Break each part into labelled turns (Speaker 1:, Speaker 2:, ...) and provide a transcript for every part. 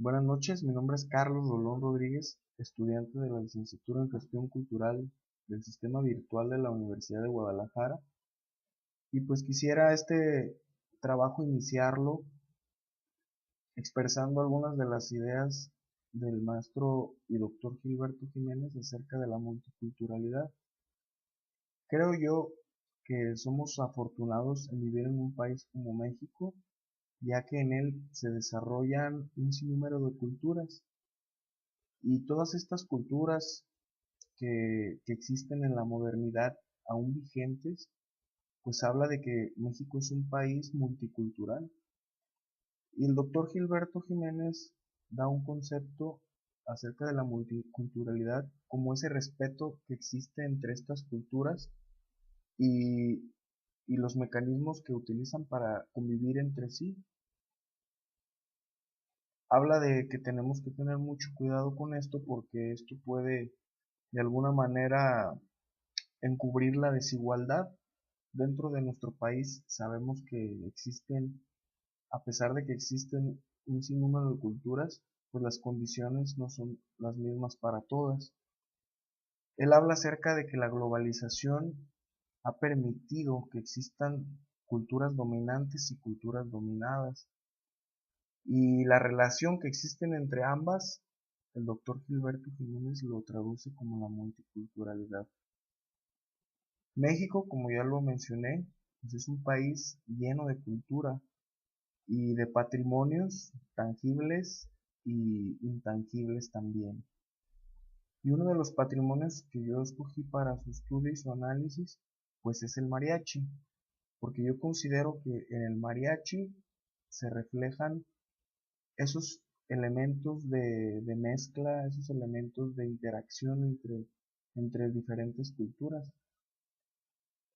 Speaker 1: Buenas noches, mi nombre es Carlos Rolón Rodríguez, estudiante de la licenciatura en Gestión Cultural del Sistema Virtual de la Universidad de Guadalajara. Y pues quisiera este trabajo iniciarlo expresando algunas de las ideas del maestro y doctor Gilberto Jiménez acerca de la multiculturalidad. Creo yo que somos afortunados en vivir en un país como México, ya que en él se desarrollan un sinnúmero de culturas. Y todas estas culturas que existen en la modernidad aún vigentes, pues habla de que México es un país multicultural. Y el doctor Gilberto Jiménez da un concepto acerca de la multiculturalidad como ese respeto que existe entre estas culturas y, y los mecanismos que utilizan para convivir entre sí. Habla de que tenemos que tener mucho cuidado con esto porque esto puede de alguna manera encubrir la desigualdad. Dentro de nuestro país sabemos que existen, a pesar de que existen un sinnúmero de culturas, pues las condiciones no son las mismas para todas. Él habla acerca de que la globalización ha permitido que existan culturas dominantes y culturas dominadas. Y la relación que existen entre ambas, el doctor Gilberto Jiménez lo traduce como la multiculturalidad. México, como ya lo mencioné, pues es un país lleno de cultura y de patrimonios tangibles y intangibles también. Y uno de los patrimonios que yo escogí para su estudio y su análisis, pues es el mariachi, porque yo considero que en el mariachi se reflejan esos elementos de mezcla, esos elementos de interacción entre diferentes culturas.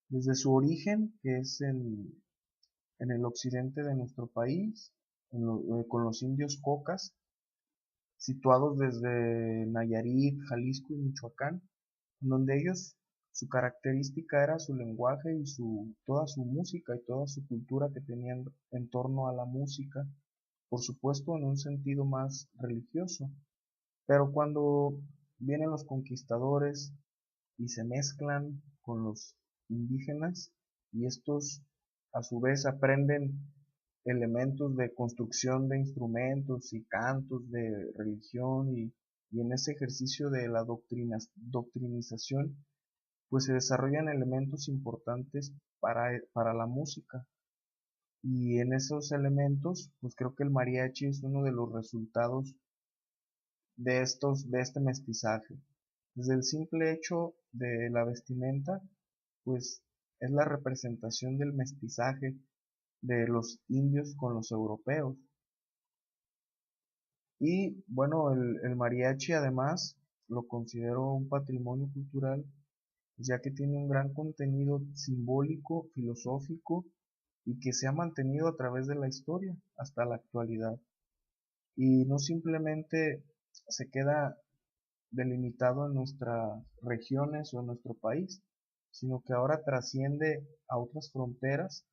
Speaker 1: Desde su origen, que es en el occidente de nuestro país, con los indios cocas, situados desde Nayarit, Jalisco y Michoacán, donde ellos, su característica era su lenguaje y toda su música y toda su cultura que tenían en torno a la música, por supuesto en un sentido más religioso. Pero cuando vienen los conquistadores y se mezclan con los indígenas y estos a su vez aprenden elementos de construcción de instrumentos y cantos de religión y en ese ejercicio de la doctrinización pues se desarrollan elementos importantes para la música y en esos elementos pues creo que el mariachi es uno de los resultados de este mestizaje. Desde el simple hecho de la vestimenta, pues es la representación del mestizaje de los indios con los europeos. Y bueno, el mariachi además lo considero un patrimonio cultural, ya que tiene un gran contenido simbólico, filosófico y que se ha mantenido a través de la historia hasta la actualidad. Y no simplemente se queda delimitado en nuestras regiones o en nuestro país, sino que ahora trasciende a otras fronteras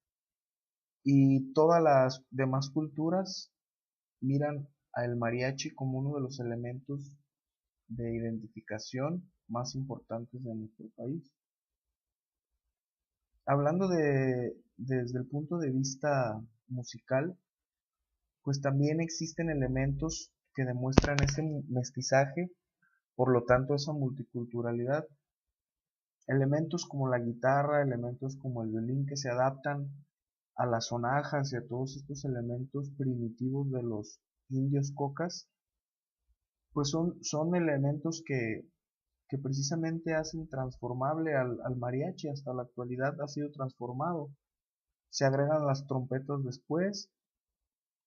Speaker 1: y todas las demás culturas miran al mariachi como uno de los elementos de identificación más importantes de nuestro país. Hablando desde el punto de vista musical, pues también existen elementos que demuestran ese mestizaje, por lo tanto esa multiculturalidad. Elementos como la guitarra, elementos como el violín que se adaptan a las sonajas y a todos estos elementos primitivos de los indios cocas, pues son elementos que precisamente hacen transformable al mariachi. Hasta la actualidad ha sido transformado. Se agregan las trompetas después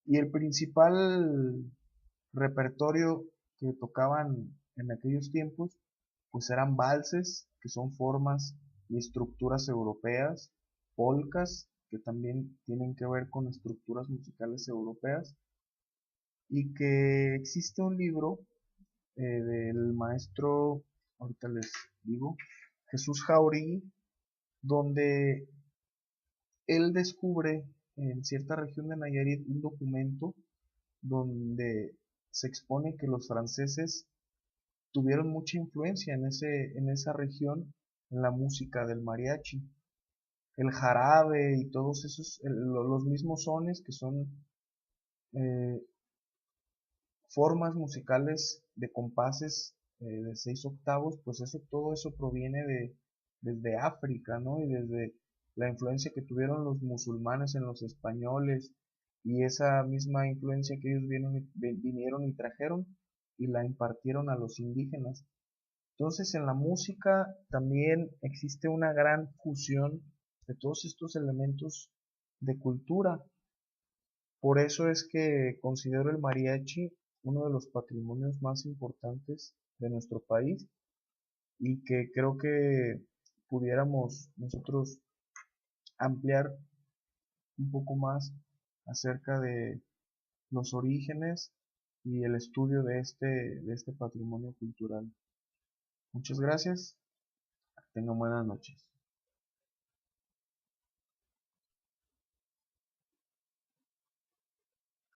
Speaker 1: y el principal repertorio que tocaban en aquellos tiempos pues eran valses, que son formas y estructuras europeas, polcas, que también tienen que ver con estructuras musicales europeas, y que existe un libro del maestro, ahorita les digo, Jesús Jauregui, donde él descubre en cierta región de Nayarit un documento donde se expone que los franceses tuvieron mucha influencia en esa región en la música del mariachi. El jarabe y todos esos, los mismos sones que son eh, formas musicales de compases de 6 octavos, pues eso, todo eso proviene desde África, ¿no? Y desde la influencia que tuvieron los musulmanes en los españoles y esa misma influencia que ellos vinieron y trajeron y la impartieron a los indígenas. Entonces en la música también existe una gran fusión de todos estos elementos de cultura. Por eso es que considero el mariachi uno de los patrimonios más importantes de nuestro país y que creo que pudiéramos nosotros ampliar un poco más acerca de los orígenes y el estudio de este patrimonio cultural. Muchas gracias, tengan buenas noches.